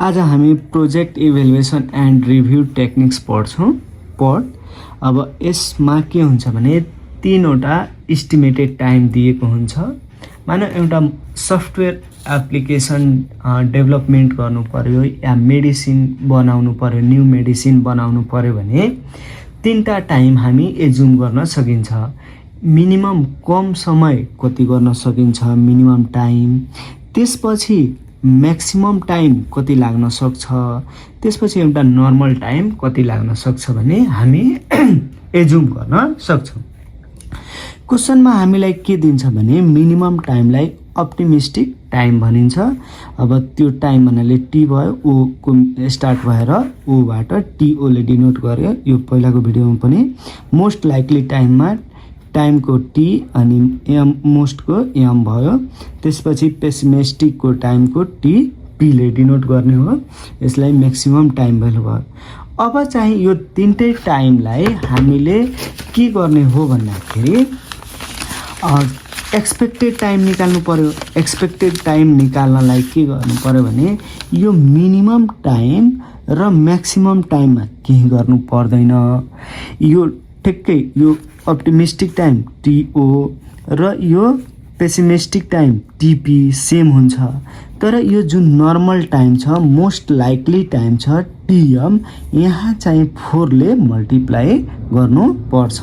आज हामी project evaluation and review techniques पढ्छौँ। अब यसमा के हुन्छ भने 3वटा इस्टिमेटेड टाइम दिएको हुन्छ। मानौ एउटा सफ्टवेयर एप्लिकेसन डेभलपमेन्ट गर्नु पर्यो या मेडिसिन बनाउनु पर्यो, न्यू मेडिसिन बनाउनु पर्यो भने 3टा टाइम हामी एज्युम गर्न सकिन्छ। मिनिमम कम समय कति गर्न सकिन्छ, मिनिमम टाइम, त्यसपछि म्याक्सिमम टाइम कति लाग्न सक्छ, त्यसपछि एउटा नर्मल टाइम कति लाग्न सक्छ भने हामी एज्युम गर्न सक्छौँ। क्वेसनमा हामीलाई के दिन्छ भने मिनिमम टाइमलाई अप्टिमिस्टिक टाइम भनिन्छ। अब त्यो टाइम भन्नाले टी भयो, ओ को स्टार्ट भएर ओबाट टीओ ले डिनोट गर्यो। यो पहिलाको भिडियोमा पनि मोस्ट लाइकली टाइममा टाइमको टी अनि एम मोस्टको एम भयो। त्यसपछि पेसिमिस्टिकको टाइमको टी पी ले डिनोट गर्ने हो। यसलाई म्याक्सिमम टाइम भ्यालु भयो। अब चाहिँ यो 3टै टाइमलाई हामीले के गर्ने हो भन्दाखेरि एक्सपेक्टेड टाइम निकाल्नु पर्यो। एक्सपेक्टेड टाइम निकाल्नलाई के गर्नु पर्यो भने यो मिनिमम टाइम र म्याक्सिमम टाइममा केही गर्नु पर्दैन। यो ठिक्कै यो अप्टिमिस्टिक टाइम टीओ र यो पेसिमिस्टिक टाइम टीपी सेम हुन्छ। तर यो जुन नर्मल टाइम छ, मोस्ट लाइकली टाइम छ टीएम, यहाँ चाहिँ 4 ले मल्टिप्लाई गर्नुपर्छ।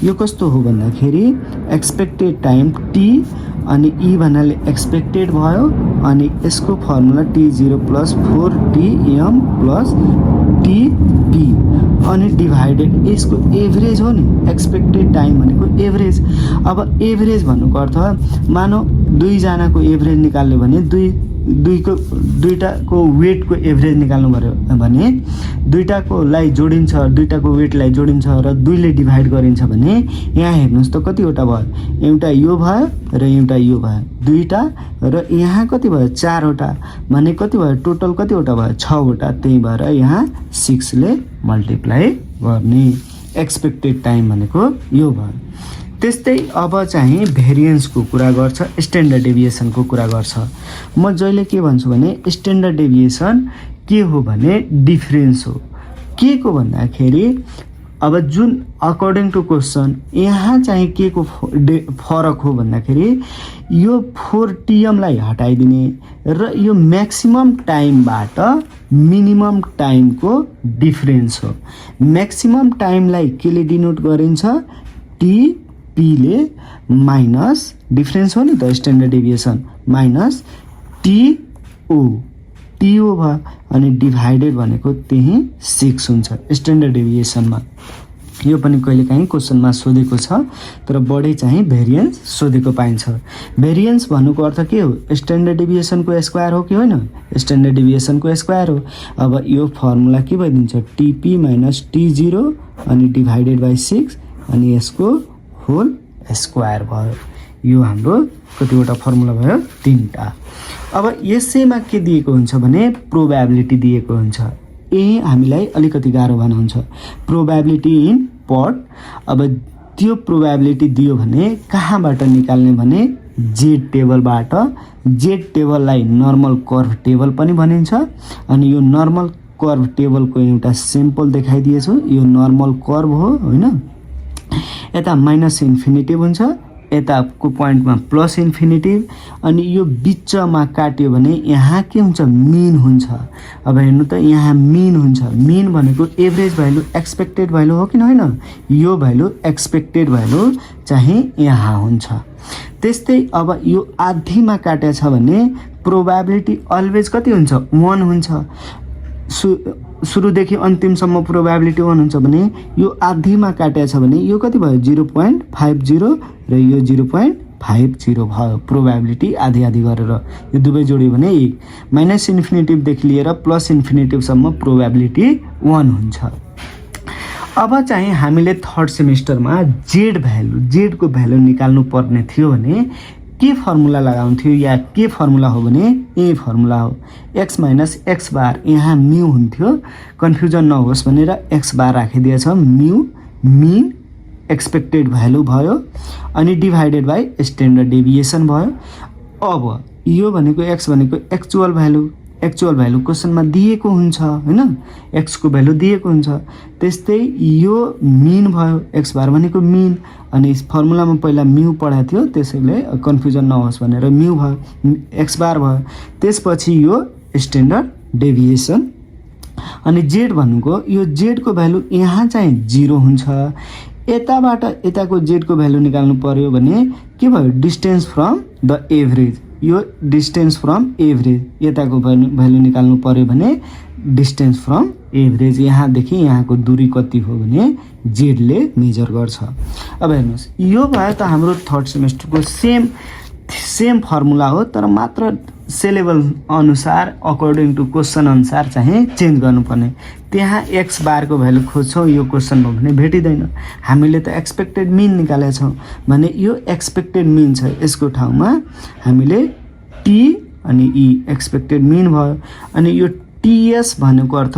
यो कस्तो हो भन्दाखेरि एक्सपेक्टेड टाइम टी अनि ई भन्नाले एक्सपेक्टेड भयो अनि यसको फर्मुला T0 + 4TM + TP अनि डिभाइडेड यसको एभरेज हो नि। एक्सपेक्टेड टाइम भनेको एभरेज। अब एभरेज भन्नुको अर्थ मानौ 2 जनाको एभरेज निकाल्ने भने दुईटाको वेटको एभरेज निकाल्नु पर्यो भने दुईटाकोलाई जोडिन्छ, दुईटाको वेटलाई जोडिन्छ र 2 ले डिभाइड गरिन्छ भने यहाँ हेर्नुहोस् त कतिवटा भयो। एउटा यो भयो र एउटा यो भयो, 2टा र यहाँ कति भयो 4वटा भने कति भयो टोटल कतिवटा भयो 6वटा। त्यही भएर यहाँ 6 ले मल्टिप्लाई गर्ने। एक्सपेक्टेड टाइम भनेको यो भयो। त्यस्तै अब चाहिँ भेरिएन्सको कुरा गर्छ, स्ट्यान्डर्ड डेभिएसनको कुरा गर्छ। म जहिले के भन्छु भने स्ट्यान्डर्ड डेभिएसन के हो भने डिफरेन्स हो। के को भन्दाखेरि अब जुन अकर्डिङ टु क्वेसन यहाँ चाहिँ के को फरक हो भन्दाखेरि यो 4TM लाई हटाइदिने र यो म्याक्सिमम टाइमबाट मिनिमम टाइमको डिफरेन्स हो। म्याक्सिमम टाइमलाई केले डिनोट गरिन्छ टी पी ले माइनस डिफरेन्स हो नि त स्ट्यान्डर्ड डेभिएसन माइनस टीओ भयो अनि डिभाइडेड भनेको त्यही 6 हुन्छ स्ट्यान्डर्ड डेभिएसनमा। यो पनि कहिलेकाहीँ क्वेसनमा सोधेको छ तर बढी चाहिँ भेरिएन्स सोधेको पाइन्छ। भेरिएन्स भन्नुको अर्थ के हो? स्ट्यान्डर्ड डेभिएसनको स्क्वायर हो कि होइन? स्ट्यान्डर्ड डेभिएसनको स्क्वायर हो। अब यो फर्मुला के भइदिन्छ टीपी माइनस T0 अनि डिभाइडेड बाई 6 अनि यसको होल स्क्वायर भयो। यो हाम्रो कतिवटा फर्मुला भयो 3टा। अब यसैमा के दिएको हुन्छ भने प्रोबेबिलिटी दिएको हुन्छ। हामीलाई अलिकति गाह्रो बनाउँछ प्रोबेबिलिटी इन पट। अब त्यो प्रोबेबिलिटी दियो भने कहाँबाट निकाल्ने भने जेड टेबलबाट। जेड टेबललाई नर्मल कर्भ टेबल पनि भनिन्छ अनि यो नर्मल कर्भ टेबलको एउटा सिम्पल देखाइदिएछु। यो नर्मल कर्भ हो होइन। यता माइनस इन्फिनिटिभ हुन्छ, यताको पोइन्टमा प्लस इन्फिनिटिभ अनि यो बिचमा काट्यो भने यहाँ के हुन्छ मिन हुन्छ। अब हेर्नु त यहाँ मिन हुन्छ। मिन भनेको एभरेज भ्यालु एक्सपेक्टेड भ्यालु हो कि होइन? यो भ्यालु एक्सपेक्टेड भ्यालु चाहिँ यहाँ हुन्छ। त्यस्तै अब यो आधीमा काटेछ भने प्रोबेबिलिटी अलवेज कति हुन्छ 1 हुन्छ। सुरुदेखि अन्तिमसम्म प्रोबेबिलिटी 1 हुन्छ भने यो आधीमा काटेछ भने यो कति भयो 0.50 र यो 0.50 भयो। प्रोबेबिलिटी आधी आधी गरेर यो दुवै जोड्यो भने 1। माइनस इन्फिनिटिभदेखि लिएर प्लस इन्फिनिटिभसम्म प्रोबेबिलिटी 1 हुन्छ। अब चाहिँ हामीले 3rd सेमिस्टरमा जेडको भ्यालु निकाल्नु पर्ने थियो भने के फर्मुला लगाउँथ्यो या के फर्मुला हो भने ए फर्मुला हो x माइनस x बार। यहाँ म्यू हुन्थ्यो, कन्फ्युजन नहोस् भनेर x बार राखिदिएछ। म्यू मिन एक्सपेक्टेड भ्यालु भयो अनि डिभाइडेड बाई स्ट्यान्डर्ड डेभिएसन भयो। अब यो भनेको x भनेको एक्चुअल भ्यालु एक्चुअल भ्यालु क्वेसनमा दिएको हुन्छ हैन, x को भ्यालु दिएको हुन्छ। त्यस्तै यो मिन भयो, x बार भनेको मिन, अनि फर्मुलामा पहिला म्यु पढाएको थियो त्यसैले कन्फ्युजन नहोस् भनेर म्यु भयो, x बार भयो। त्यसपछि यो स्ट्यान्डर्ड डेभिएसन, अनि z भन्नुको यो z को भ्यालु यहाँ चाहिँ 0 हुन्छ। यताबाट यताको z को भ्यालु निकाल्नु पर्यो भने के भयो, डिस्टेन्स फ्रम द एभरेज, यो डिस्टेन्स फ्रम एभरेज, यताको भ्यालु निकाल्नु पर्यो भने डिस्टेन्स फ्रम एभरेज, यहाँदेखि यहाँको दूरी कति हो भने z ले मेजर गर्छ। अब हेर्नुहोस्, यो भयो त हाम्रो थर्ड सेमेस्टरको सेम फर्मुला हो, तर मात्र सिलेबस अनुसार अकर्डिङ टु क्वेसन अनुसार चाहिँ चेन्ज गर्नुपर्ने। त्यहाँ x बार को भ्यालु खोज्छौँ, यो क्वेसनमा भने भेटिँदैन। हामीले त एक्सपेक्टेड मिन निकालेका छौँ भने यो एक्सपेक्टेड मिन छ, यसको ठाउँमा हामीले t अनि e एक्सपेक्टेड मिन भयो। अनि यो ts भनेको अर्थ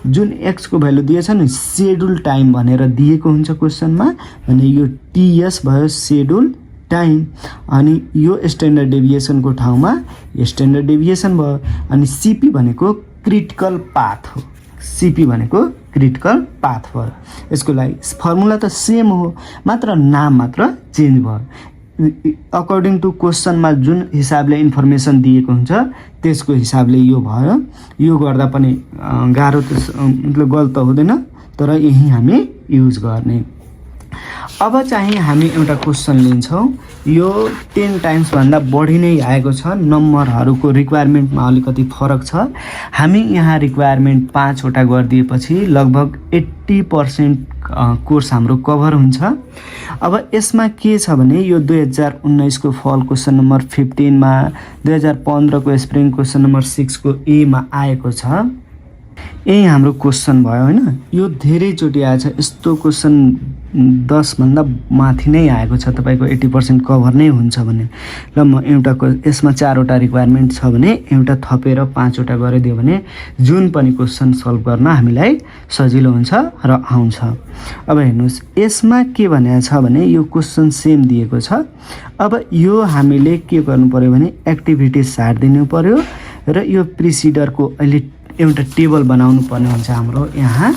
जुन x को भ्यालु दिएछ नि सेड्युल टाइम भनेर दिएको हुन्छ क्वेसनमा, भने यो ts भयो सेड्युल टाइम। अनि यो स्ट्यान्डर्ड डेभिएसन को ठाउँमा स्ट्यान्डर्ड डेभिएसन भयो। अनि सीपी भनेको क्रिटिकल पाथ हो, सीपी भनेको क्रिटिकल पाथ भयो। यसको लागि फर्मुला त सेम हो, मात्र नाम मात्र चेन्ज भयो। अकर्डिङ टु क्वेसनमा जुन हिसाबले इन्फर्मेसन दिएको हुन्छ त्यसको हिसाबले यो भयो। यो गर्दा पनि गाह्रो त मतलब गल्त त हुँदैन, तर यही हामी युज गर्ने। अब चाहिँ हामी एउटा क्वेसन लिन्छौँ, यो 10 टाइम्स भन्दा बढी नै आएको छ। नम्बरहरूको रिक्वायरमेन्टमा अलिकति फरक छ। हामी यहाँ रिक्वायरमेन्ट 5 वटा गरिदिएपछि लगभग 80% कोर्स हाम्रो कभर हुन्छ। अब यसमा के छ भने यो 2019 को फल क्वेसन नम्बर 15 मा, 2015 को स्प्रिङ क्वेसन नम्बर 6 को ए मा आएको छ। यही हाम्रो क्वेसन भयो हैन। यो धेरैचोटि आएछ, यस्तो क्वेसन 10 भन्दा माथि नै आएको छ। तपाईको 80% कभर नै हुन्छ भने ल म एउटा यसमा 4 वटा रिक्वायरमेन्ट छ भने एउटा थपेर 5 वटा गरिदियो भने जुन पनि क्वेसन सल्भ गर्न हामीलाई सजिलो हुन्छ र आउँछ। अब हेर्नुस्, यसमा के भनेको छ भने यो क्वेसन सेम दिएको छ। अब यो हामीले के गर्नु पर्यो भने एक्टिभिटी साट दिनु पर्यो र यो प्रिसिडरको अहिले एउटा टेबल बनाउनु पर्ने हुन्छ। हाम्रो यहाँ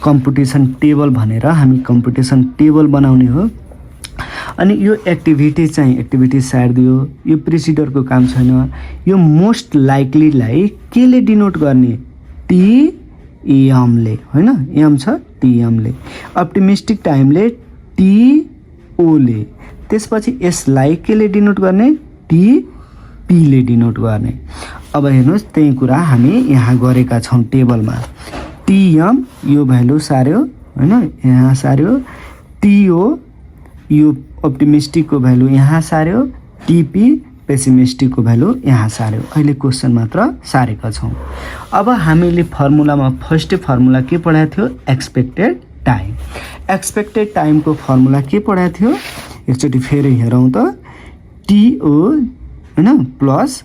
कम्पिटिसन टेबल भनेर हामी कम्पिटिसन टेबल बनाउने हो। अनि यो एक्टिभिटी चाहिँ एक्टिभिटी साइड दियो, यो प्रिसिडरको काम छैन। यो मोस्ट लाइकलीलाई केले डिनोट गर्ने, टी एम ले हैन, एम छ टी एम ले। अप्टिमिस्टिक टाइमले टी ओ ले। त्यसपछि यसलाई केले डिनोट गर्ने, टी पी ले डिनोट गर्ने। अब हेर्नुस्, त्यही कुरा हामी यहाँ गरेका छौँ टेबलमा। टीएम यो भ्यालु सार्यो हैन, यहाँ सार्यो। टीओ यो अप्टिमिस्टिक को भ्यालु यहाँ सार्यो। टीपी पेसिमिस्टिक को भ्यालु यहाँ सार्यो। अहिले क्वेसन मात्र सारेका छौँ। अब हामीले फर्मुलामा फर्स्ट फर्मुला के पढाएको थियो, एक्सपेक्टेड टाइम। एक्सपेक्टेड टाइम को फर्मुला के पढाएको थियो, एकचोटि फेरि हेरौँ त। टीओ हैन plus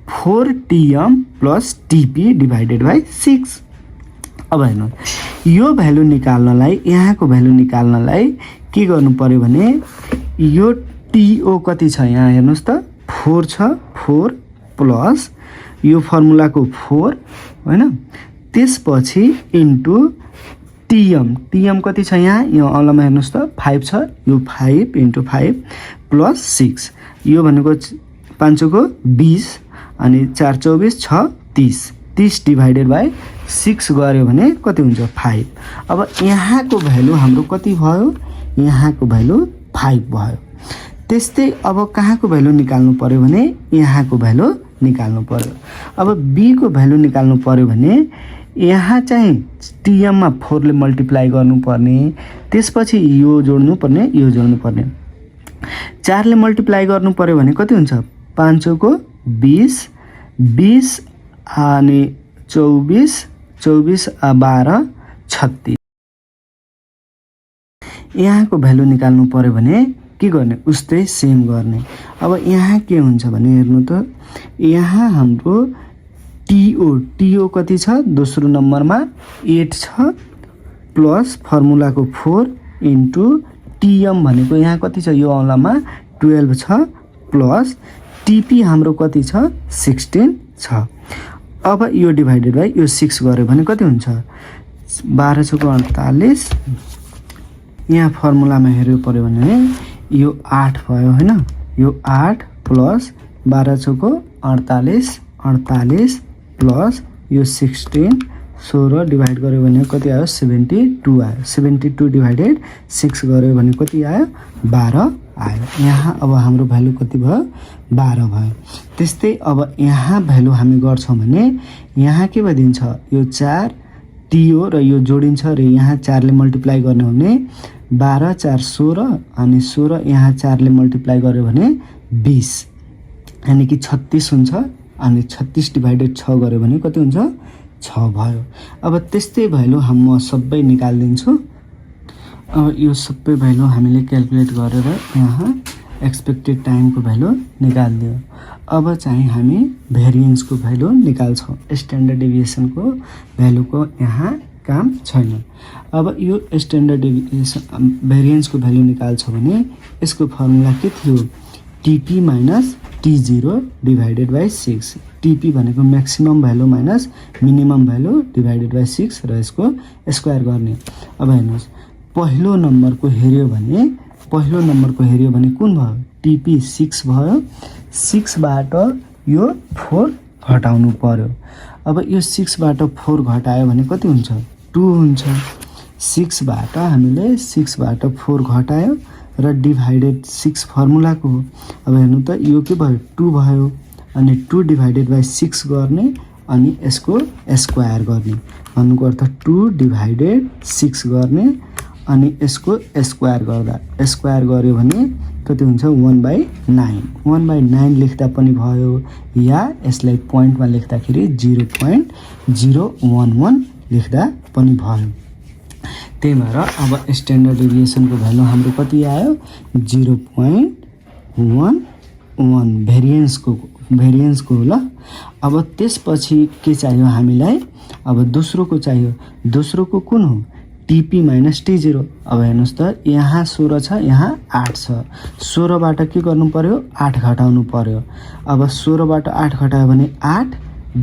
4tm plus TP divided by 6। अब हेर्नु, यो भ्यालु निकाल्नलाई, यहाँको भ्यालु निकाल्नलाई के गर्नु पर्यो भने यो टीओ कति छ यहाँ हेर्नुस् त, 4 छ। 4 प्लस यो फर्मुलाको 4 हैन, त्यसपछि इन्टु टीएम। टीएम कति छ यहाँ, यो अल्लामा हेर्नुस् त 5 छ। यो 5 इन्टु 5 प्लस 6। यो भनेको 5 को 20 अनि 4 24 6 30। 30 डिभाइडेड बाई 6 गऱ्यो भने कति हुन्छ, 5। अब यहाँको भ्यालु हाम्रो कति भयो, यहाँको भ्यालु 5 भयो। त्यस्तै अब कहाँको भ्यालु निकाल्नु पर्यो भने यहाँको भ्यालु निकाल्नु पर्यो। अब बी को भ्यालु निकाल्नु पर्यो भने यहाँ चाहिँ टीएम मा 4 ले मल्टिप्लाई गर्नुपर्ने, त्यसपछि यो जोड्नु पर्ने, यो जोड्नु पर्ने। 4 ले मल्टिप्लाई गर्नु पर्यो भने कति हुन्छ, 5 को 20, 20 अनि 24, 24 12 36। यहाँको भ्यालु निकाल्नु पर्यो भने के गर्ने, उस्तै सेम गर्ने। अब यहाँ के हुन्छ भने हेर्नु त, यहाँ हाम्रो टीओ कति छ, दोस्रो नम्बरमा 8 छ प्लस फर्मुलाको 4 इन्टु टीएम भनेको यहाँ कति छ, यो औँलामा 12 छ प्लस टीपी हाम्रो कति छ, 16 छ। अब यो डिभाइडेड बाई यो 6 गऱ्यो भने कति हुन्छ 12 छको 48 यहाँ फर्मुलामा हेर्नु पर्यो भने यो 8 भयो हैन यो 8 प्लस 12 छको 48 48 प्लस यो 16 डिभाइड गऱ्यो भने कति आयो 72 आयो 72 डिभाइडेड 6 गऱ्यो भने कति आयो 12 आयो। यहाँ अब हाम्रो भ्यालु कति भयो 12 भयो। त्यस्तै अब यहाँ भ्यालु हामी गर्छौँ भने यहाँ के भइदिन्छ यो 4 टी हो र यो जोडिन्छ र यहाँ 4 ले मल्टिप्लाई गर्ने हो भने 12 4 16 अनि 16 यहाँ 4 ले मल्टिप्लाई गर्यो भने 20 यानी कि 36 हुन्छ अनि 36 डिभाइडेड 6 गर्यो भने कति हुन्छ 6 भयो। अब त्यस्तै भ्यालु म सबै निकाल्दिन्छु। अब यो सबै भ्यालु हामीले क्याल्कुलेट गरेर यहाँ एक्सपेक्टेड टाइमको भ्यालु निकाल्दियो। अब चाहिँ हामी भेरिएन्सको भ्यालु निकाल्छौँ। स्ट्यान्डर्ड डेभिएसनको भ्यालुको यहाँ काम छैन। अब यो स्ट्यान्डर्ड डेभिएसन भेरिएन्सको भ्यालु निकाल्छ भने यसको फर्मुला के थियो टिपी माइनस T0 डिभाइडेड बाई 6। टिपी भनेको maximum value minus minimum value divided by 6 र यसको स्क्वायर गर्ने। अब हेर्नुहोस् पहिलो नम्बरको हेऱ्यो भने कुन भयो टिपी 6 भयो 6 बाट यो 4 घटाउनु पर्यो। अब यो 6 बाट 4 घटायो भने कति हुन्छ 2 हुन्छ। 6 बाट हामीले 6 बाट 4 घटायो र डिभाइडेड 6 फर्मुलाको हो। अब हेर्नु त यो के भयो 2 भयो अनि 2 डिभाइडेड बाई 6 गर्ने अनि यसको स्क्वायर गर्ने भन्नुको अर्थ 2 डिभाइडेड 6 गर्ने अनि यसको स्क्वायर गर्दा स्क्वायर गर्यो भने कति हुन्छ 1/9 1/9 लेख्दा पनि भयो या यसलाई पोइन्टमा लेख्दाखेरि 0.011 लेख्दा पनि भयो। त्यही भएर अब स्ट्यान्डर्ड डेभिएसनको भ्यालु हाम्रो कति आयो 0.11 भेरिएन्सको ल। अब त्यसपछि के चाहियो हामीलाई अब दोस्रोको चाहियो। दोस्रोको कुन हो टिपी माइनस T0। अब हेर्नुहोस् त यहाँ 16 छ यहाँ 8 छ 16 बाट के गर्नु पर्यो 8 घटाउनु पर्यो। अब 16 बाट 8 घटायो भने 8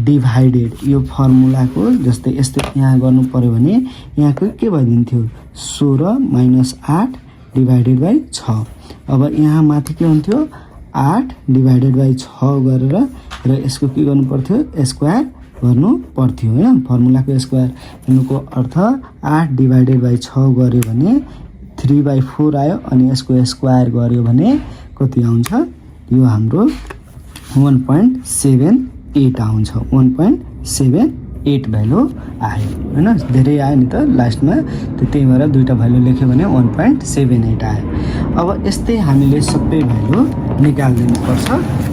डिभाइडेड यो फर्मुलाको जस्तै यस्तै यहाँ गर्नु पर्यो भने यहाँको के भइदिन्थ्यो 16 माइनस 8 डिभाइडेड बाई 6। अब यहाँ माथि के हुन्थ्यो 8 डिभाइडेड बाई 6 गरेर र यसको के गर्नु पर्थ्यो स्क्वायर गर्नु पर्थ्यो हैन फर्मुलाको स्क्वायर भन्नुको अर्थ 8 डिभाइडेड बाई 6 गर्यो भने 3/4 आयो अनि यसको स्क्वायर गर्यो भने कति आउँछ यो हाम्रो 1.78 आउँछ 1.78 भ्यालु आयो हैन धेरै आयो नि त लास्टमा त्यही भएर दुईटा भ्यालु लेख्यो भने 1.78 आयो। अब यस्तै हामीले सबै भ्यालु निकाल्दिनु पर्छ।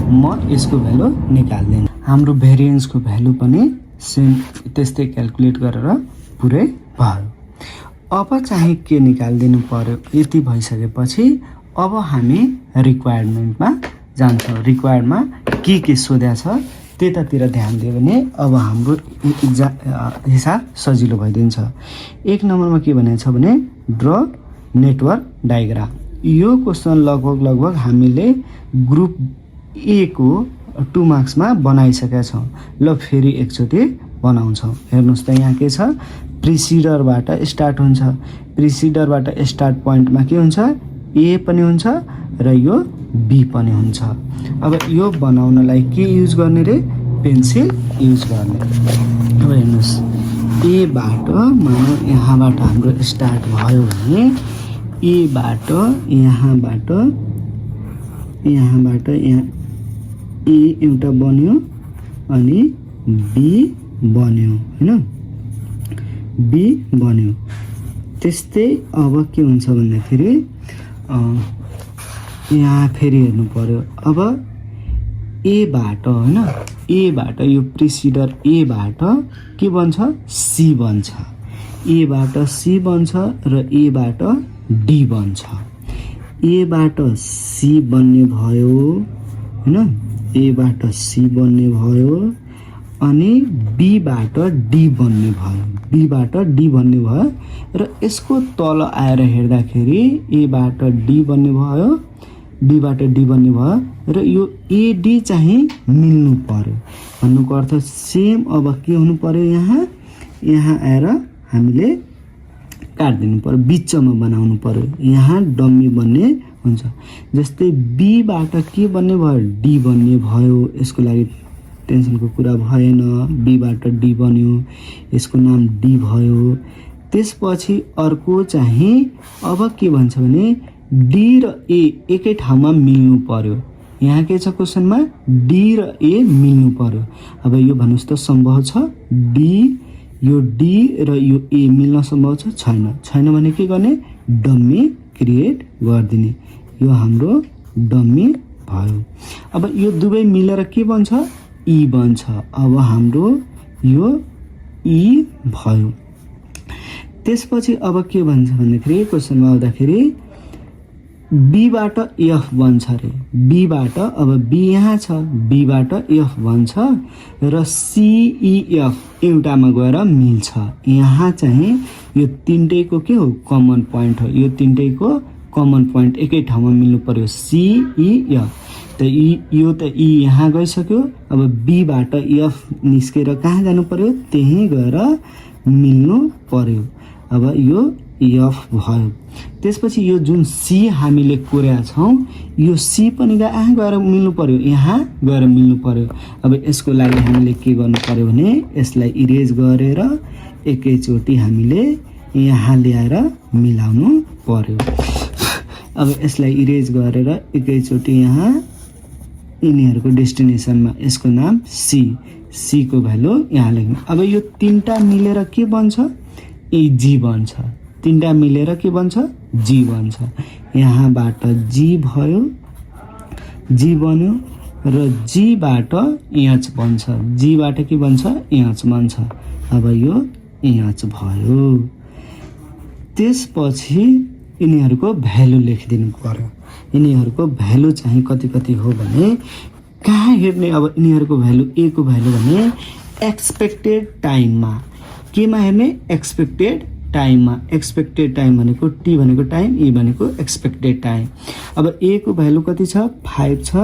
म यसको भ्यालु निकाल्दिन्छु। हाम्रो भेरिएन्सको भ्यालु पनि सेम त्यस्तै क्याल्कुलेट गरेर पुरै भयो। अब चाहिँ के निकाल्दिनु पर्यो यति भइसकेपछि अब हामी रिक्वायरमेन्टमा जान्छौँ। रिक्वायरमा के सोध्या छ त्यतातिर ध्यान दियो भने अब हाम्रो हिसाब सजिलो भइदिन्छ। 1 नम्बरमा के भनेको छ भने ड्र नेटवर्क डायग्राम। यो क्वेसन लगभग हामीले ग्रुप ए को 2 मार्क्समा बनाइसकेका छौँ। ल फेरि एकचोटि बनाउँछौँ। हेर्नुहोस् त यहाँ के छ प्रिसिडरबाट स्टार्ट हुन्छ। प्रिसिडरबाट स्टार्ट पोइन्टमा के हुन्छ ए पनि हुन्छ र यो बी पनि हुन्छ। अब यो बनाउनलाई के युज गर्ने रे पेन्सिल युज गर्ने। अब हेर्नुहोस् ए बाट मानौ यहाँबाट हाम्रो स्टार्ट भयो भने ए बाट यहाँबाट यहाँ ए एउटा बन्यो अनि बी बन्यो हैन बी बन्यो। त्यस्तै अब के हुन्छ भन्दाखेरि यहाँ फेरि हेर्नु पर्यो। अब ए बाट हैन ए बाट यो प्रिसिडर ए बाट के बन्छ सी बन्छ। ए बाट सी बन्छ र ए बाट डी बन्छ। ए बाट सी बन्ने भयो हैन ए बाट सी बन्ने भयो अनि बी बाट डी बन्ने भयो बी बाट डी बन्ने भयो र यसको तल आएर हेर्दाखेरि ए बाट डी बन्ने भयो बीबाट डी बन्ने भयो र यो एडी चाहिँ मिल्नु पर्यो भन्नुको अर्थ सेम। अब के हुनु पर्यो, यहाँ आएर हामीले काटिदिनु पर्यो, बिचमा बनाउनु पर्यो, यहाँ डम्मी बन्ने हुन्छ। जस्तै बीबाट के बन्ने भयो, डी बन्ने भयो। यसको लागि टेन्सनको कुरा भएन, बीबाट डी बन्यो, यसको नाम डी भयो। त्यसपछि अर्को चाहिँ अब के भन्छ भने डी र ए एकै ठाउँमा मिल्नु पर्यो। यहाँ के छ क्वेसनमा, डी र ए मिल्नु पर्यो। अब यो भन्नुहोस् त सम्भव छ, यो डी र यो ए मिल्न सम्भव छ? छैन भने के गर्ने, डम्मी क्रिएट गरिदिने। यो हाम्रो डम्मी भयो। अब यो दुवै मिलेर के बन्छ, ई बन्छ। अब हाम्रो यो ई भयो। त्यसपछि अब के भन्छ भन्दाखेरि क्वेसनमा आउँदाखेरि बीबाट एफ बन्छ रे, बीबाट अब बी यहाँ छ, बीबाट एफ बन्छ र सिइएफ एउटामा गएर मिल्छ। यहाँ चाहिँ यो तीनटैको के हो, कमन पोइन्ट हो। यो तीनटैको कमन पोइन्ट एकै ठाउँमा मिल्नु पर्यो, सिइएफ। त यो त ई यहाँ गइसक्यो। अब बीबाट एफ निस्केर कहाँ जानु पर्यो, त्यहीँ गएर मिल्नु पर्यो। अब यो एफ भयो। त्यसपछि यो जुन सी हामीले कोरेका छौँ, यो सी पनि कहाँ गएर मिल्नु पर्यो, यहाँ गएर मिल्नु पर्यो। अब यसको लागि हामीले के गर्नु पर्यो भने यसलाई इरेज गरेर एकैचोटि हामीले यहाँ ल्याएर मिलाउनु पर्यो। अब यसलाई इरेज गरेर एकैचोटि यहाँ यिनीहरूको डेस्टिनेसनमा यसको नाम सी को भ्यालु यहाँ लेख्नु। अब यो तीनटा मिलेर के बन्छ, ए जी बन्छ। तीनटा मिलेर के बन्छ, जी बन्छ। यहाँबाट जी भयो, जी बन्यो र जीबाट एच बन्छ। जीबाट के बन्छ, एच बन्छ। अब यो एच भयो। त्यसपछि यिनीहरूको भ्यालु लेखिदिनु पर्यो। यिनीहरूको भ्यालु चाहिँ कति कति हो भने कहाँ हेर्ने, अब यिनीहरूको भ्यालु ए को भ्यालु भने एक्सपेक्टेड टाइममा। केमा हेर्ने, एक्सपेक्टेड टाइममा। एक्सपेक्टेड टाइम भनेको टी भनेको टाइम, ई भनेको एक्सपेक्टेड टाइम। अब ए को भ्यालु कति छ, 5 छ।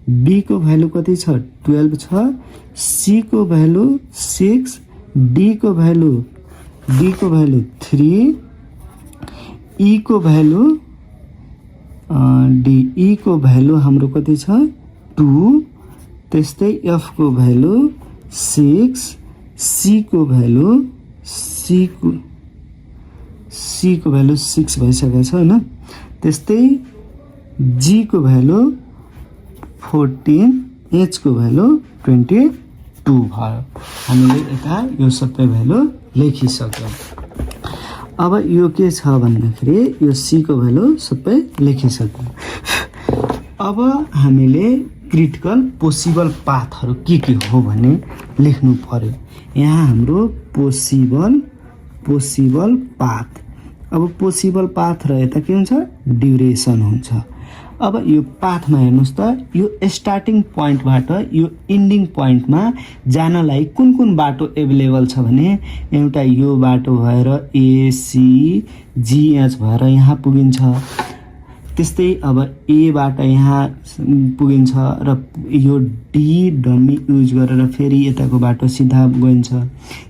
बी को भ्यालु कति छ, 12 छ। सी को भ्यालु 6, डी को भ्यालु 3, ई को भ्यालु ई को भ्यालु हाम्रो कति छ, 2। त्यस्तै एफ को भ्यालु 6, सी को भ्यालु 6 भइसकेको छ हैन। त्यस्तै जी को भ्यालु 14, एच को भ्यालु 22 भयो। हामीले यता यो सबै भ्यालु लेखिसक्यौँ। अब यो के छ भन्दाखेरि यो सी को भ्यालु सबै लेखिसक्यौँ। अब हामीले क्रिटिकल पोसिबल पाथहरू के हो भने लेख्नु पर्यो। यहाँ हाम्रो पोसिबल पाथ। अब पोसिबल पाथ र यता के हुन्छ, ड्युरेसन हुन्छ। अब यो पाथमा हेर्नुहोस् त, यो स्टार्टिङ पोइन्टबाट यो इन्डिङ पोइन्टमा जानलाई कुन कुन बाटो एभाइलेबल छ भने एउटा यो बाटो भएर एसिजिएच भएर यहाँ पुगिन्छ। त्यस्तै अब एबाट यहाँ पुगिन्छ र यो डी डमी युज गरेर फेरि यताको बाटो सिधा गइन्छ।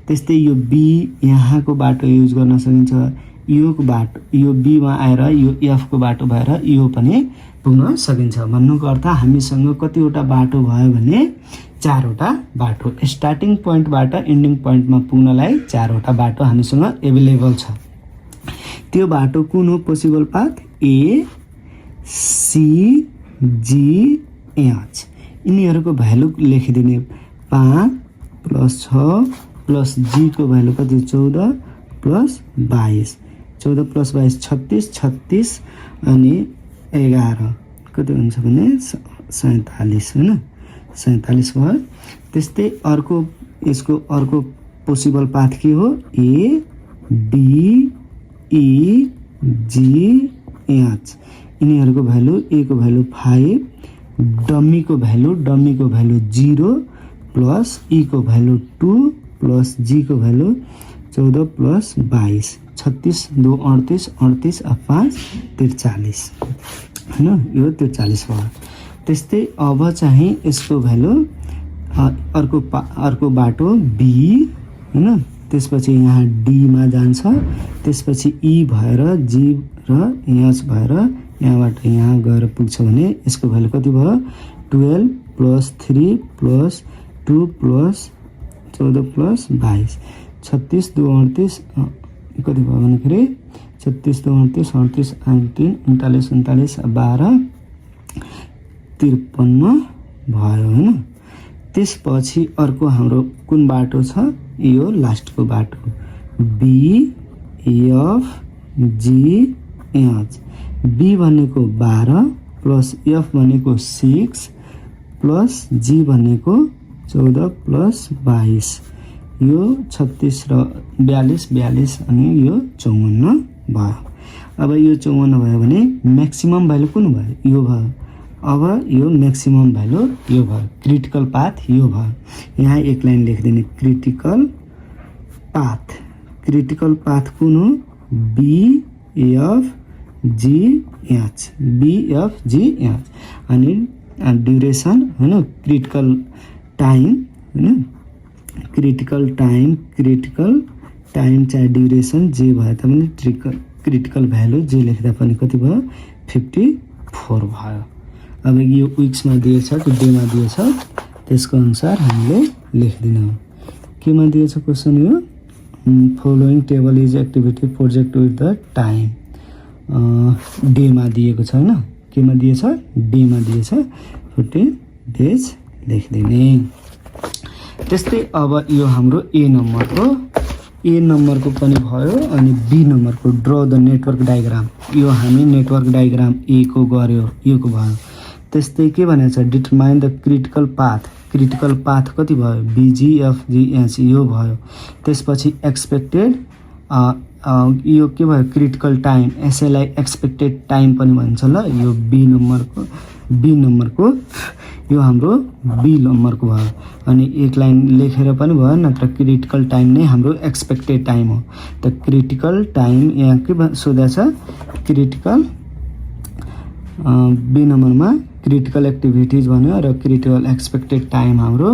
त्यस्तै यो बी यहाँको बाटो युज गर्न सकिन्छ। योको बाटो यो बीमा आएर यो एफ को बाटो भएर यो पनि पुग्न सकिन्छ। भन्नुको अर्थ हामीसँग कतिवटा बाटो भयो भने 4वटा बाटो। स्टार्टिङ पोइन्टबाट एन्डिङ पोइन्टमा पुग्नलाई 4वटा बाटो हामीसँग एभाइलेबल छ। त्यो बाटो कुन हो पोसिबल पाथ, ए सी जी एच। यिनीहरूको भ्यालु लेखिदिने 5 + 6 + जी को भ्यालु कति 14 + 22। 14 + 22 36, 36 अनि 11 कति हुन्छ भने 47 हैन, 47 भयो। त्यस्तै अर्को यसको अर्को पोसिबल पाथ के हो, A D E G H. यिनीहरूको भ्यालु ए को भ्यालु 5, डम्मी को भ्यालु 0 प्लस ई को भ्यालु 2 प्लस जी को भ्यालु 14 + 22 36 2 38 38 5 43। हैन, यो 43 भयो। त्यस्तै अब चाहिँ यसको भ्यालु अर्को बाटो बी हैन, त्यसपछि यहाँ डीमा जान्छ, त्यसपछि ई भएर जी र एच भएर यहाँबाट यहाँ गएर पुग्छ भने यसको भ्यालु कति भयो 12 प्लस 3 प्लस 2 प्लस 14 प्लस 22 36 2 38 कति भयो भन्दाखेरि 36 2 38 38 3 39 39 12 53 भयो हैन। त्यसपछि अर्को हाम्रो कुन बाटो छ, यो लास्टको बाटो B F G H. B भनेको 12 प्लस एफ भनेको 6 प्लस जी भनेको 14 प्लस 22, यो 36 र 42 अनि यो 54 भयो। अब यो 54 भयो भने म्याक्सिमम भ्यालु कुन भयो, यो भयो। अब यो म्याक्सिमम भ्यालु यो भयो, क्रिटिकल पाथ यो भयो। यहाँ एक लाइन लेखिदिने क्रिटिकल पाथ। क्रिटिकल पाथ कुन हो, B F G H, B F G H. अनि ड्युरेसन हैन, क्रिटिकल टाइम हैन, क्रिटिकल टाइम चाहे ड्युरेसन जे भए तापनि क्रिटिकल भ्यालु जे लेख्दा पनि कति भयो 54 भयो। अब यो विक्समा दिएछ कि डेमा दिएछ त्यसको अनुसार हामीले लेख्दिनौँ। केमा दिएछ क्वेसन, यो following table is activity project with the time, डेमा दिएको छ हैन, केमा दिएछ डेमा दिएछ 40 डेज लेखिदिने। त्यस्तै अब यो हाम्रो ए नम्बरको पनि भयो। अनि बी नम्बरको ड्र द नेटवर्क डायग्राम, यो हामी नेटवर्क डायग्राम ए को गर्यो, यो को भयो। त्यस्तै के भनेको छ, डिटरमाइन द क्रिटिकल पाथ कति भयो BGFGH यो भयो। त्यसपछि एक्सपेक्टेड यो के भयो क्रिटिकल टाइम, यसैलाई एक्सपेक्टेड टाइम पनि भन्छ ल। यो बी नम्बरको यो हाम्रो बी नम्बरको भयो। अनि एक लाइन लेखेर पनि भयो, नत्र क्रिटिकल टाइम नै हाम्रो एक्सपेक्टेड टाइम हो। त क्रिटिकल टाइम यहाँ के सोधेको छ, क्रिटिकल बी नम्बरमा क्रिटिकल एक्टिभिटिज भन्यो र क्रिटिकल एक्सपेक्टेड टाइम हाम्रो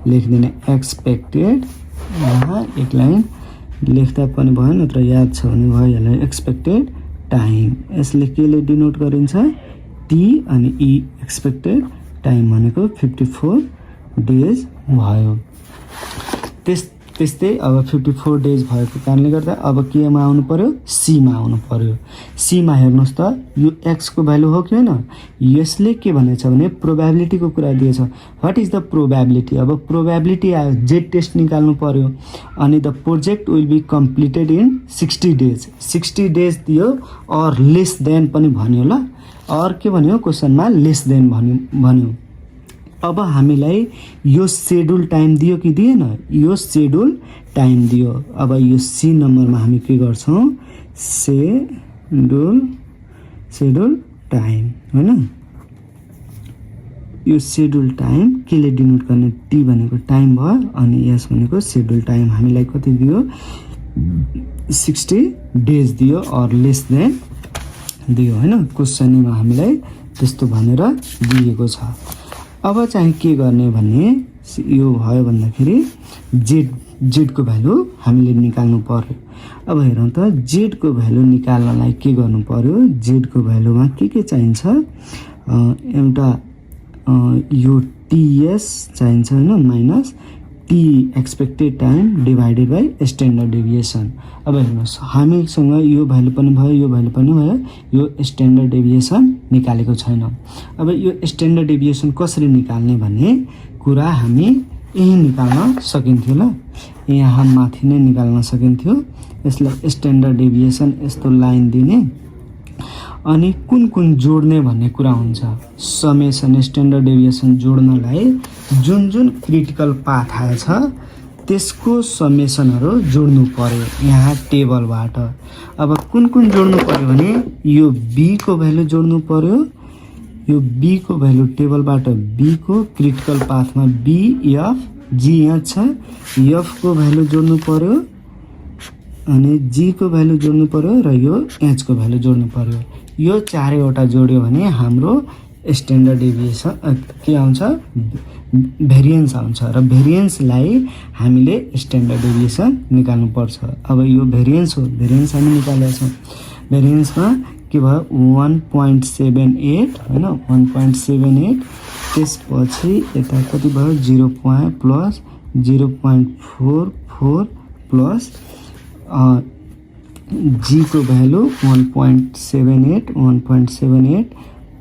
लेखिदिने एक्सपेक्टेड, यहाँ एक लाइन लेख्दा पनि भयो, नत्र याद छ भने भइहाल्यो एक्सपेक्टेड टाइम। यसले केले डिनोट गरिन्छ, टी अनि ई, एक्सपेक्टेड टाइम भनेको 54 डेज भयो। त्यस्तै अब 54 डेज भएको कारणले गर्दा अब केमा आउनु पर्यो, सीमा आउनु पर्यो। सीमा हेर्नुहोस् त, यो एक्सको भ्यालु हो कि होइन, यसले के भनेको छ भने प्रोबेबिलिटीको कुरा दिएछ। व्हाट इज द प्रोबेबिलिटी, अब प्रोबेबिलिटी आयो, जेड टेस्ट निकाल्नु पर्यो। अनि the project will be completed in 60 days, 60 days दियो और लेस देन पनि भन्यो ल, और के भन्यो क्वेसनमा लेस देन भन्यो। अब हामीलाई यो शेड्युल टाइम दियो कि दिएन, यो शेड्युल टाइम दियो। अब यो सी नम्बरमा हामी के गर्छौँ, शेड्युल टाइम हैन, यो शेड्युल टाइम केले डिनोट गर्ने, टी भनेको टाइम भयो अनि एस भनेको शेड्युल टाइम। हामीलाई कति दियो 60 डेज दियो और लेस देन दियो हैन, क्वेसनमा हामीलाई त्यस्तो भनेर दिएको छ। अब चाहिँ के गर्ने भने यो भयो भन्दाखेरि जेडको भ्यालु हामीले निकाल्नु पर्यो। अब हेरौँ त, जेडको भ्यालु निकाल्नलाई के गर्नु पर्यो, जेडको भ्यालुमा के चाहिन्छ, एउटा यो टीएस चाहिन्छ हैन, minus T expected time divided by standard deviation. अब हेर्नुहोस् हामीसँग यो भ्यालु पनि भयो, यो भ्यालु पनि भयो, यो स्ट्यान्डर्ड डेभिएसन निकालेको छैन। अब यो स्ट्यान्डर्ड डेभिएसन कसरी निकाल्ने भन्ने कुरा हामी यही निकाल्न सकिन्थ्यो ल, यहाँ माथि नै निकाल्न सकिन्थ्यो। यसलाई स्ट्यान्डर्ड डेभिएसन यस्तो लाइन दिने अनि कुन जोड्ने भन्ने कुरा हुन्छ। समेसन स्ट्यान्डर्ड डेभिएसन जोड्नलाई जुन क्रिटिकल पाथ आएछ त्यसको समेसनहरू जोड्नु पर्यो यहाँ टेबलबाट। अब कुन जोड्नु पर्यो भने यो बी को भ्यालु जोड्नु पर्यो, यो बी को भ्यालु टेबलबाट बी को क्रिटिकल पाथमा बी एफ जी यहाँ छ, एफ को भ्यालु जोड्नु पर्यो, अनि जी को भ्यालु जोड्नु पर्यो र यो एच को भ्यालु जोड्नु पर्यो। यो चारैवटा जोड्यो भने हाम्रो स्ट्यान्डर्ड डेभिएसन के आउँछ, भेरिएन्स आउँछ र भेरिएन्सलाई हामीले स्ट्यान्डर्ड डेभिएसन निकाल्नु पर्छ। अब यो भेरिएन्स हो, भेरिएन्स हामी निकालेका छौँ। भेरिएन्समा के भयो 1.78 हैन, 1.78 त्यसपछि यता कति भयो 0.44 प्लस जी को भ्यालु 1.78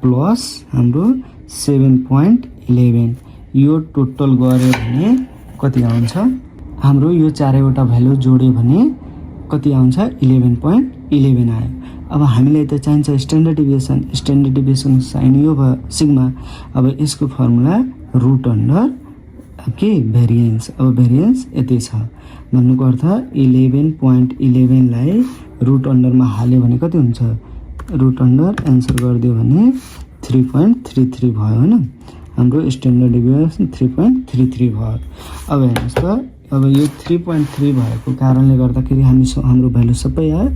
प्लस हाम्रो 7.11 यो टोटल गऱ्यो भने कति आउँछ, हाम्रो यो चारैवटा भ्यालु जोड्यो भने कति आउँछ 11.11 आयो। अब हामीलाई त चाहिन्छ स्ट्यान्डर्ड डेभिएसन साइन यो भयो सिग्मा। अब यसको फर्मुला रुट अन्डर के भेरिएन्स। अब भेरिएन्स यति छ भन्नुको अर्थ 11.11 लाई रुट अन्डरमा हाल्यो भने कति हुन्छ, रुट अन्डर एन्सर गरिदियो भने 3.33 भयो हैन, हाम्रो स्ट्यान्डर्ड डेभिएसन 3.33 भयो। अब हेर्नुहोस् त, अब यो 3.3 भएको कारणले गर्दाखेरि हाम्रो भ्यालु सबै आयो।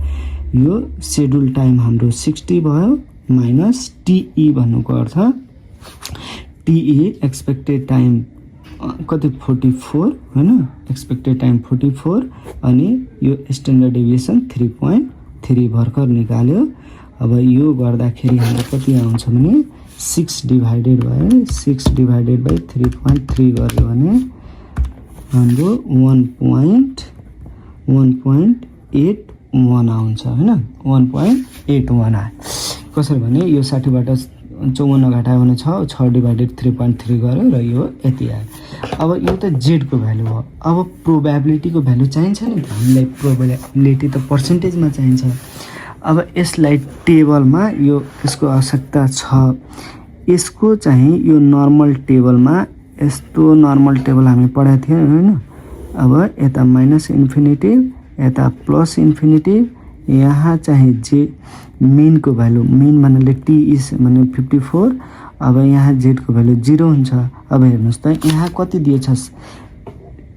यो सेड्युल टाइम हाम्रो 60 भयो माइनस टिई भन्नुको अर्थ टिई एक्सपेक्टेड टाइम कति 44 हैन, एक्सपेक्टेड टाइम 44 अनि यो स्ट्यान्डर्ड डेभिएसन 3.3 भर्खर निकाल्यो। अब यो गर्दाखेरि हाम्रो कति आउँछ भने 6 डिभाइडेड बाई 3.3 गर्यो भने हाम्रो 1.81 आउँछ हैन, 1.81 आयो। कसरी भने यो 60 बाट 54 घटायो भने 6 डिभाइडेड 3.3 गर्यो र यो यति आयो। अब यो त जेड को भ्यालु हो। अब प्रोबेबिलिटी को भ्यालु चाहिन्छ नि त हामीलाई, प्रोबेबिलिटी त पर्सेन्टेजमा चाहिन्छ। अब यसलाई टेबलमा यो यसको आवश्यकता छ। यसको चाहिँ यो नर्मल टेबलमा यस्तो नर्मल टेबल हामी पढाएको थियौँ हैन। अब यता माइनस इन्फिनिटी यता प्लस इन्फिनिटी, यहाँ चाहिँ जे मिन को भ्यालु, मिन भन्नाले टी इज भने 54। अब यहाँ जेड को भ्यालु 0 हुन्छ। अब हेर्नुहोस् त यहाँ कति दिएछ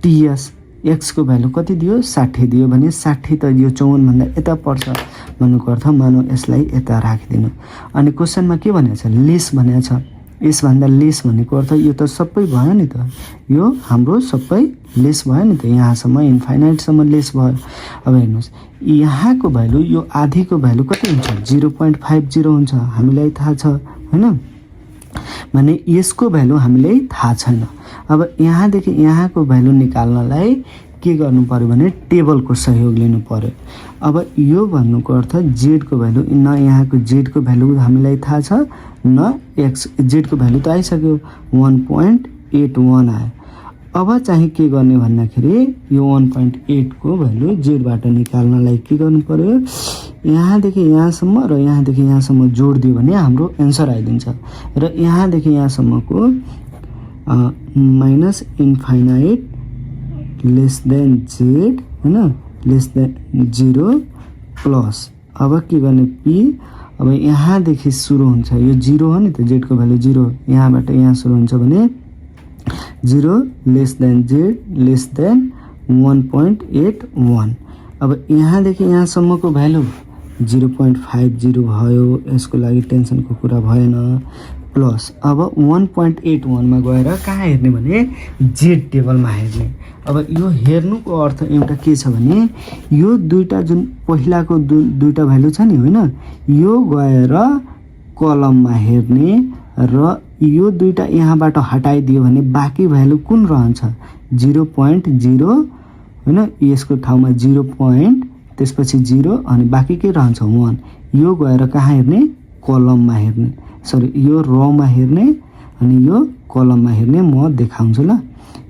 टीएस, एक्स को भ्यालु कति दियो 60 दियो भने 60 त यो 54 भन्दा यता पर्छ भन्नुको अर्थ मानौ यसलाई यता राखिदिनु। अनि क्वेशनमा के भनेको छ, लेस भनेको छ। यसभन्दा लेस भनेको अर्थ यो त सबै भयो नि त, यो हाम्रो सबै लेस भयो नि त, यहाँसम्म इन्फाइनाइटसम्म लेस भयो। अब हेर्नुहोस् यहाँको भ्यालु यो आधीको भ्यालु कति हुन्छ 0.50 हुन्छ, हामीलाई थाहा छ हैन, भने यसको भ्यालु हामीलाई थाहा छैन। अब यहाँदेखि यहाँको भ्यालु निकाल्नलाई के गर्नु पर्यो भने टेबलको सहयोग लिनु पर्यो। अब यो भन्नुको अर्थ जेड को भ्यालु, न यहाँको जेड को भ्यालु हामीलाई थाहा छ न एक्स, जेड को भ्यालु त आइसक्यो 1.81 आयो। अब चाहिँ के गर्ने भन्दाखेरि यो 1.8 को भ्यालु जेडबाट निकाल्नलाई के गर्नु पर्यो, यहाँदेखि यहाँसम्म र यहाँदेखि यहाँसम्म जोड दियो भने हाम्रो एन्सर आइदिन्छ। र यहाँदेखि यहाँसम्मको minus infinite less than Z हैन, लेस देन 0 प्लस अब के गर्ने पी। अब यहाँदेखि सुरु हुन्छ यो 0 हो नि त, जेड को भ्यालु 0, यहाँबाट यहाँ सुरु हुन्छ भने 0 lace than Z less than 1.81। अब यहाँदेखि यहाँसम्मको भ्यालु 0.50 भयो, यसको लागि टेन्सनको कुरा भएन। प्लस अब 1.81 मा गएर कहाँ हेर्ने भने जेड टेबलमा हेर्ने। अब यो हेर्नुको अर्थ एउटा के छ भने यो दुईटा जुन पहिलाको दुईटा भ्यालु छ नि हैन, यो गएर कलममा हेर्ने र यो दुईटा यहाँबाट हटाइदियो भने बाँकी भ्यालु कुन रहन्छ 0.0 हैन, यसको ठाउँमा 0 त्यसपछि 0 अनि बाँकी के रहन्छ 1। यो गएर कहाँ हेर्ने कलममा हेर्ने, सरी यो रोमा हेर्ने अनि यो कलममा हेर्ने। म देखाउँछु ल,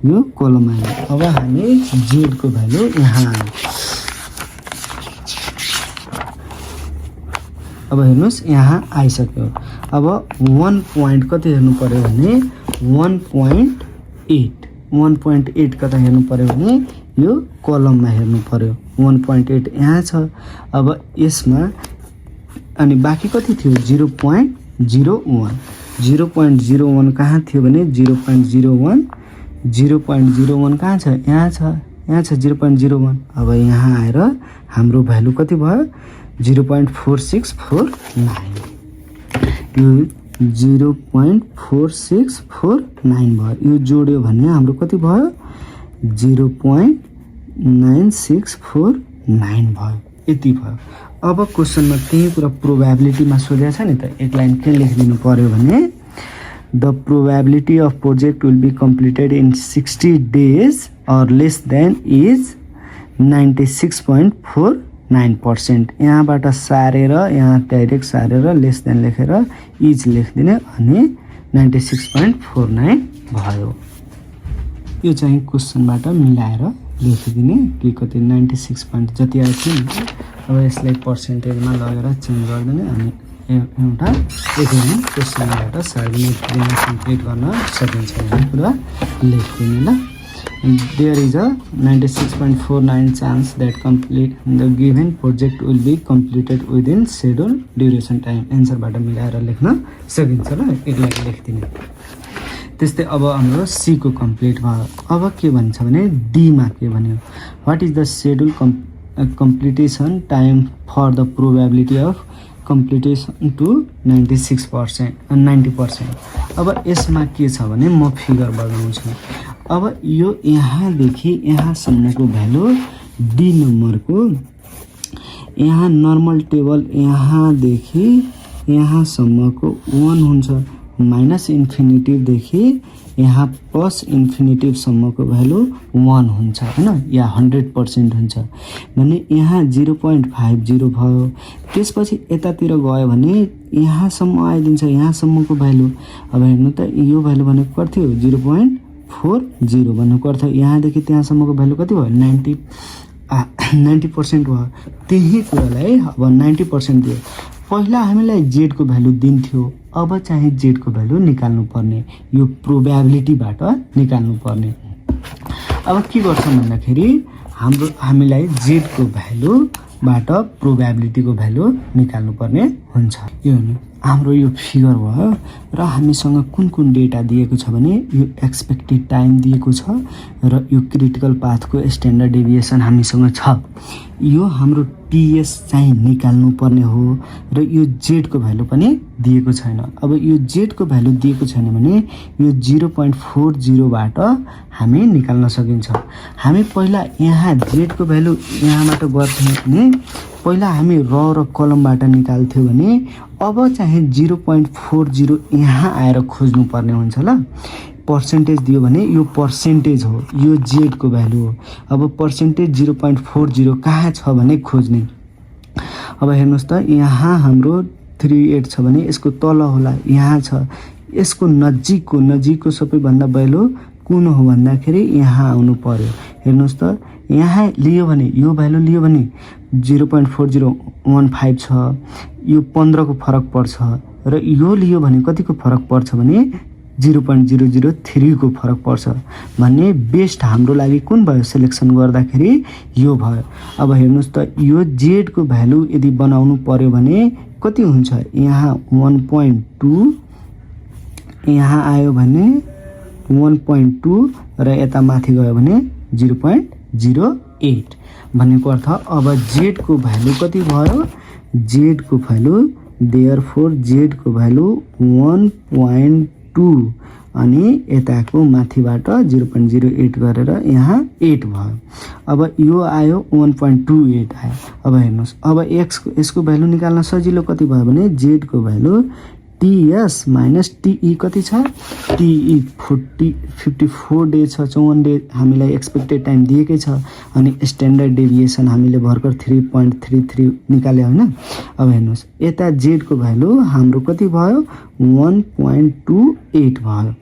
यो कलममा हेर्ने। अब हामी जेड को भ्यालु यहाँ आयो। अब हेर्नुस् यहाँ आइसक्यो। अब 1 पोइन्ट कति हेर्नु पर्यो भने 1.8 कता हेर्नु पर्यो भने यो कलममा हेर्नु पर्यो। 1.8 यहाँ छ। अब यसमा अनि बाँकी कति थियो 0.01 कहाँ थियो भने 0.01 कहाँ छ, यहाँ छ, यहाँ छ 0.01। अब यहाँ आएर हाम्रो भ्यालु कति भयो 0.4649। यो 0.4649 भयो। यो जोड्यो भने हाम्रो कति भयो 0.9649 भयो। यति भयो। अब क्वेसनमा त्यही कुरा प्रोबेबिलिटीमा सोधेको छ नि त, एक लाइन के लेखिदिनु पर्यो भने the probability of project will be completed in 60 days or less than is 96.49%। यहाँबाट सारेर यहाँ डाइरेक्ट सारेर लेस देन लेखेर इज लेखिदिने अनि 96.49 भयो। यो चाहिँ क्वेसनबाट मिलाएर लेखिदिने कि कति 96 पोइन्ट जति आएको थियो नि। अब यसलाई पर्सेन्टेजमा लगेर चेन्ज गरिदिने अनि एउटा एक लाइन क्वेसनबाट सार्वजनिक कम्प्लिट गर्न सकिन्छ भन्ने कुरा लेखिदिने ल। There is a 96.49 chance that the given project will be completed within scheduled duration time। एन्सरबाट मिलाएर लेख्न सकिन्छ ल, एक लाइन लेखिदिने। त्यस्तै अब हाम्रो सी को कम्प्लिट भयो। अब के भन्छ भने डी मा के भन्यो, what is the schedule completion time for the probability of completion to 90%। अब यसमा के छ भने म फिगर बनाउँछु। अब यो यहाँदेखि यहाँसम्मको भ्यालु डी नम्बरको, यहाँ नर्मल टेबल यहाँदेखि यहाँसम्मको 1 हुन्छ, माइनस इन्फिनिटिभदेखि यहाँ प्लस इन्फिनिटिभसम्मको भ्यालु 1 हुन्छ हैन, या 100% हुन्छ भने यहाँ 0.50 भयो। त्यसपछि यतातिर गयो भने यहाँसम्म आइदिन्छ, यहाँसम्मको भ्यालु। अब हेर्नु त यो भ्यालु भनेको कति थियो 0.40 भन्नुको अर्थ यहाँदेखि त्यहाँसम्मको भ्यालु कति भयो 90% भयो। त्यही कुरालाई अब 90% दियो। पहिला हामीलाई जेड को भ्यालु दिन्थ्यो, अब चाहिँ जेड को भ्यालु निकाल्नु पर्ने, यो प्रोबेबिलिटीबाट निकाल्नु पर्ने। अब के गर्छौं भन्दाखेरि हामीलाई जेड को भ्यालुबाट प्रोबेबिलिटी को भ्यालु निकाल्नु पर्ने हुन्छ। यो हाम्रो यो फिगर भयो र हामीसँग कुन डेटा दिएको छ भने यो एक्सपेक्टेड टाइम दिएको छ र यो क्रिटिकल पाथको स्ट्यान्डर्ड डेभिएसन हामीसँग छ। यो हाम्रो टीएस चाहिँ निकाल्नु पर्ने हो र यो जेड को भ्यालु पनि दिएको छैन। अब यो जेड को भ्यालु दिएको छैन भने यो 0.40 बाट हामी निकाल्न सकिन्छ। हामी पहिला यहाँ जेड को भ्यालु यहाँबाट गर्थ्यौं भने पहिला हामी र कलमबाट निकाल्थ्यौं भने अब चाहिँ 0.40 यहाँ आएर खोज्नु पर्ने हुन्छ ल। पर्सेन्टेज दियो भने यो पर्सेन्टेज हो, यो जेड को भ्यालु हो। अब पर्सेन्टेज 0.40 कहाँ छ भने खोज्ने। अब हेर्नुस् त यहाँ हाम्रो 38 छ भने यसको तल होला, यहाँ छ। यसको नजिकको सबैभन्दा भ्यालु कुन हो भन्दाखेरि यहाँ आउनु पर्यो। हेर्नुस् त यहाँ लियो भने यो भ्यालु लियो भने 0.4015 छ, यो 15 को फरक पर्छ र यो लियो भने कतिको फरक पर्छ भने 0.003 को फरक पर्छ भन्ने बेस्ट हाम्रो लागि कुन भयो सिलेक्सन गर्दाखेरि यो भयो। अब हेर्नुस् त यो जेड को भ्यालु यदि बनाउनु पर्यो भने कति हुन्छ, यहाँ 1.2 यहाँ आयो भने 1.2 र यता माथि गयो भने 0.08 भनेको अर्थ अब जेड को भ्यालु कति भयो, जेड को भ्यालु देयरफोर जेड को भ्यालु 1.2 अनि यताको माथिबाट 0.08 गरेर यहाँ 8 भयो। अब यो आयो 1.28 आयो। अब हेर्नुस् अब यसको भ्यालु निकाल्न सजिलो कति भयो भने जेड को भ्यालु टीएस माइनस टीई कति छ, टीई 54 डे छ, 54 डे हामीलाई एक्सपेक्टेड टाइम दिएकै छ अनि स्ट्यान्डर्ड डेभिएसन हामीले भर्खर 3.33 निकाल्यो हैन। अब हेर्नुस् यता जेड को भ्यालु हाम्रो कति भयो 1.28 भयो।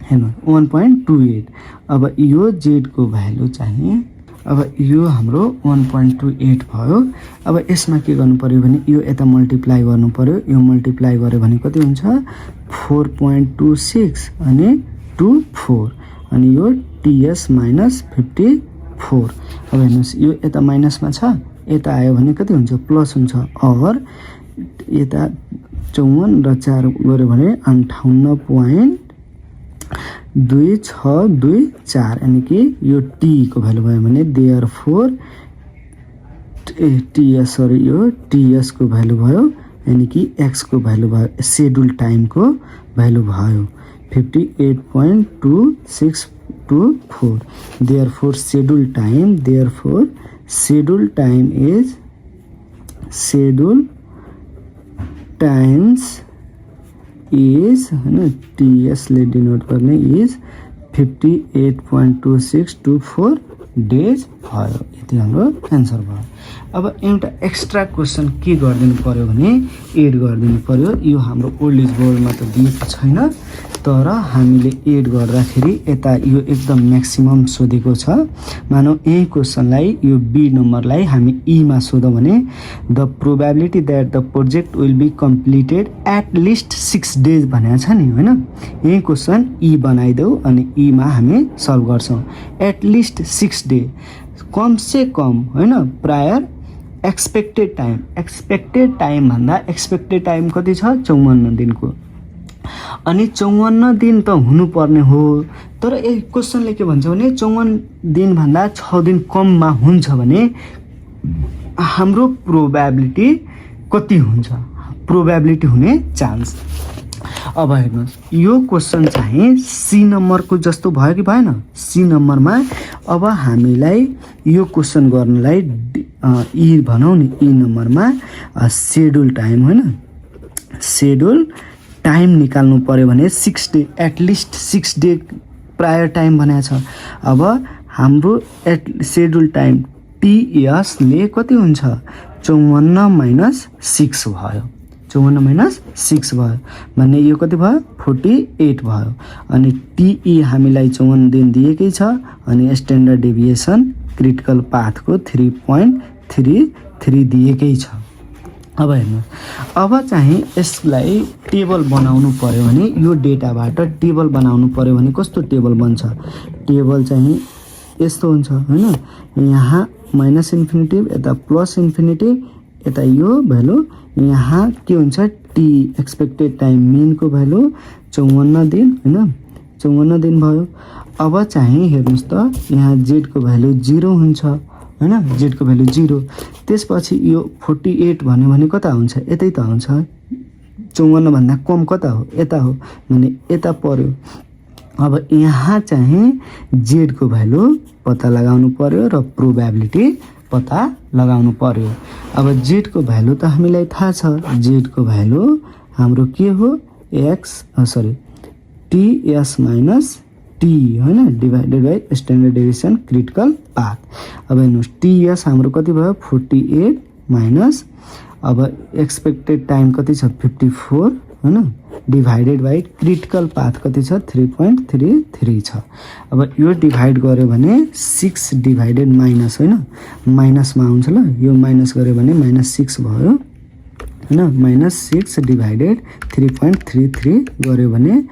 हेर्नु 1.28। अब यो जेड को भ्यालु चाहिँ अब यो हाम्रो 1.28 भयो। अब यसमा के गर्नु पर्यो भने यो यता मल्टिप्लाई गर्नु पर्यो, यो मल्टिप्लाई गर्यो भने कति हुन्छ 4.26 अनि 24 अनि यो टीएस माइनस 54। अब हेर्नुस् यो यता माइनसमा छ, यता आयो भने कति हुन्छ प्लस हुन्छ और यता 54 र 4 गर्यो भने 2 6 2 4 यानी कि यो टी को भ्यालु भयो भने देयरफोर टीएस सरी यो टीएस को भ्यालु भयो यानी कि एक्स को भ्यालु भयो शेड्युल टाइम को भ्यालु भयो 58.2624 therefore schedule time is schedule times is हैन टीएस ले डिनोट गर्ने इज 58.2624 डेज भयो। यति हाम्रो एन्सर भयो। अब एउटा एक्स्ट्रा क्वेसन के गरिदिनु पर्यो भने एड गरिदिनु पर्यो। यो हाम्रो ओल्ड इज गोल्डमा त दिएको छैन तर हामीले एड गर्दाखेरि यता यो एकदम म्याक्सिमम सोधेको छ। मानौ यही क्वेसनलाई यो बी नम्बरलाई हामी ईमा सोधौँ भने the probability that the project will be completed at least 6 days भनेको छ नि हैन। यही क्वेसन ई बनाइदेऊ अनि ईमा हामी सल्भ गर्छौँ। एट लिस्ट 6 डे कम से कम हैन प्रायर एक्सपेक्टेड टाइम भन्दा एक्सपेक्टेड टाइम कति छ 54 दिनको अनि 54 दिन त हुनुपर्ने हो तर यही क्वेसनले के भन्छ भने 54 दिन भन्दा 6 दिन कममा हुन्छ भने हाम्रो प्रोबेबिलिटी कति हुन्छ प्रोबेबिलिटी हुने चान्स। अब हेर्नुहोस् यो क्वेसन चाहिँ सी नम्बरको जस्तो भयो कि भएन। सी नम्बरमा अब हामीलाई यो क्वेसन गर्नलाई ई भनौँ नि ई नम्बरमा शेड्युल टाइम हैन शेड्युल टाइम निकाल्नु पर्यो भने 6 day at least 6 day prior time भनेको छ। अब हाम्रो शेड्युल टाइम टीएसले कति हुन्छ 54 माइनस 6 भयो 54 - 6 भयो भन्ने यो कति भयो 48 भयो अनि टीई हामीलाई 54 दिन दिएकै छ अनि स्ट्यान्डर्ड डेभिएसन क्रिटिकल पाथको 3.33 दिएकै छ। अब हेर्नुहोस् अब चाहिँ यसलाई टेबल बनाउनु पर्यो भने यो डेटाबाट टेबल बनाउनु पर्यो भने कस्तो टेबल बन्छ टेबल चाहिँ यस्तो हुन्छ हैन। यहाँ माइनस इन्फिनिटिभ यता प्लस इन्फिनिटिभ यता यो भ्यालु यहाँ के हुन्छ टी एक्सपेक्टेड टाइम मिनको भ्यालु 54 दिन हैन 54 दिन भयो। अब चाहिँ हेर्नुहोस् त यहाँ जेड को भ्यालु 0 हुन्छ हैन जेड को भ्यालु 0 त्यसपछि यो 48 भन्यो भने कता हुन्छ यतै त हुन्छ 54 भन्दा कम कता हो यता हो भने यता पर्यो। अब यहाँ चाहिँ जेड को भ्यालु पत्ता लगाउनु पर्यो र प्रोबेबिलिटी पत्ता लगाउनु पर्यो। अब जेड को भ्यालु त हामीलाई थाहा छ जेड को भ्यालु हाम्रो के हो टीएस माइनस टी हैन divided by standard deviation critical path. अब हेर्नुहोस् टीएस हाम्रो कति भयो 48 माइनस अब एक्सपेक्टेड टाइम कति छ 54 हैन डिवाइडेड बाइ क्रिटिकल पाथ कति छ 3.33 छ। अब यो डिवाइड गर्यो भने 6 डिवाइडेड माइनस हैन माइनसमा आउँछ ल यो माइनस गर्यो भने -6 भयो हैन -6 डिवाइडेड 3.33 गर्यो भने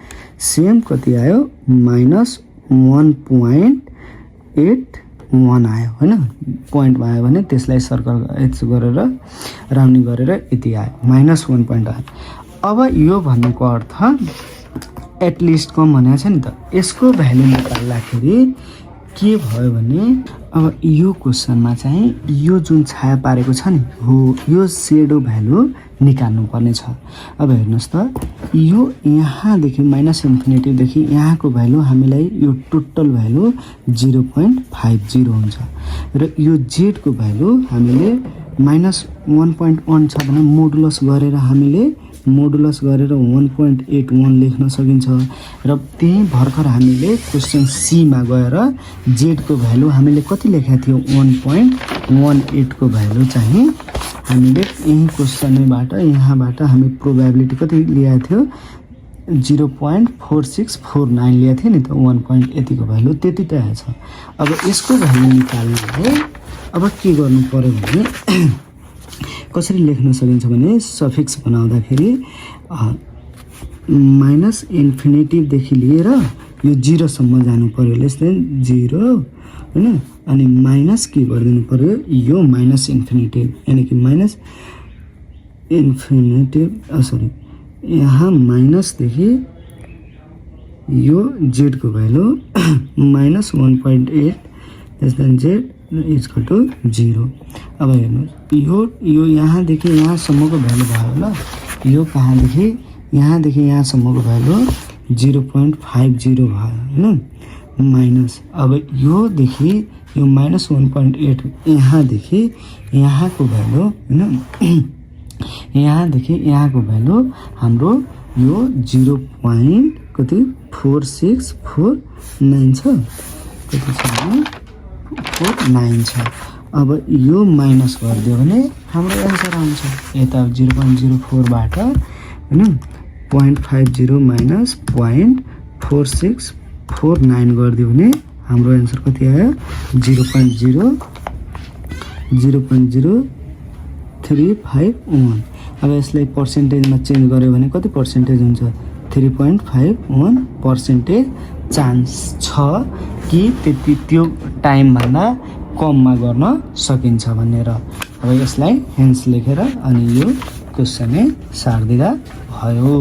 सेम कति आयो -1.81 आयो हैन पोइन्टमा आयो भने त्यसलाई सर्कल एच गरेर राउन्डिङ गरेर यति आयो -1 पोइन्ट आयो। अब यो भन्नुको अर्थ एटलिस्ट कम भनेको छ नि त यसको भ्यालु निकाल्दाखेरि के भयो भने अब यो क्वेसनमा चाहिँ यो जुन छाया पारेको छ नि हो यो सेडो भ्यालु निकाल्नु पर्ने छ। अब हेर्नुहोस् त यो यहाँदेखि माइनस इन्फिनिटीदेखि यहाँको भ्यालु हामीलाई यो टोटल भ्यालु 0.50 हुन्छ र यो जेड को भ्यालु हामीले -1.1 छ भने मोडुलस गरेर 1.81 लेख्न सकिन्छ र त्यही भर्खर हामीले क्वेसन सी मा गएर जेड को भ्यालु हामीले कति लेखेका थियौ 1.18 को भ्यालु चाहिँ हामीले यही क्वेसनबाट यहाँबाट हामी प्रोबेबिलिटी कति लिएको थियो 0.4649 लिएको थियो नि त 1. यतिको भ्यालु त्यति त आएछ। अब यसको भ्यालु निकाल्नलाई अब के गर्नु पर्यो भने कसरी लेख्न सकिन्छ भने सफिक्स बनाउँदाखेरि माइनस इन्फिनिटीदेखि लिएर यो 0 सम्म जानु पर्यो लेस देन 0 हैन अनि माइनस के गरिदिनु पर्यो यो माइनस इन्फिनिटी यानी कि माइनस इन्फिनिटी सरी यहाँ माइनसदेखि यो जेडको value -1.8 less than Z equal to 0। अब हेर्नुहोस् यो यहाँदेखि यहाँसम्मको भ्यालु भयो ल, यो कहाँदेखि यहाँसम्मको भ्यालु 0.50 भयो होइन, माइनस अब योदेखि यो -1.8 यहाँदेखि यहाँको भ्यालु होइन, यहाँदेखि यहाँको भ्यालु हाम्रो यो 0.4649 छ, कति छ 49 छ। अब यो माइनस गरिदियो भने हाम्रो एन्सर आउँछ यता 0.04बाट होइन 0.50 माइनस 0.4649 गरिदियो भने हाम्रो एन्सर कति आयो 0.0351। अब यसलाई पर्सेन्टेजमा चेन्ज गर्यो भने कति पर्सेन्टेज हुन्छ 3.51% चान्स छ कि त्यो टाइमभन्दा कममा गर्न सकिन्छ भनेर। अब यसलाई हेन्स लेखेर अनि यो क्वेसनै सारिदिँदा भयो।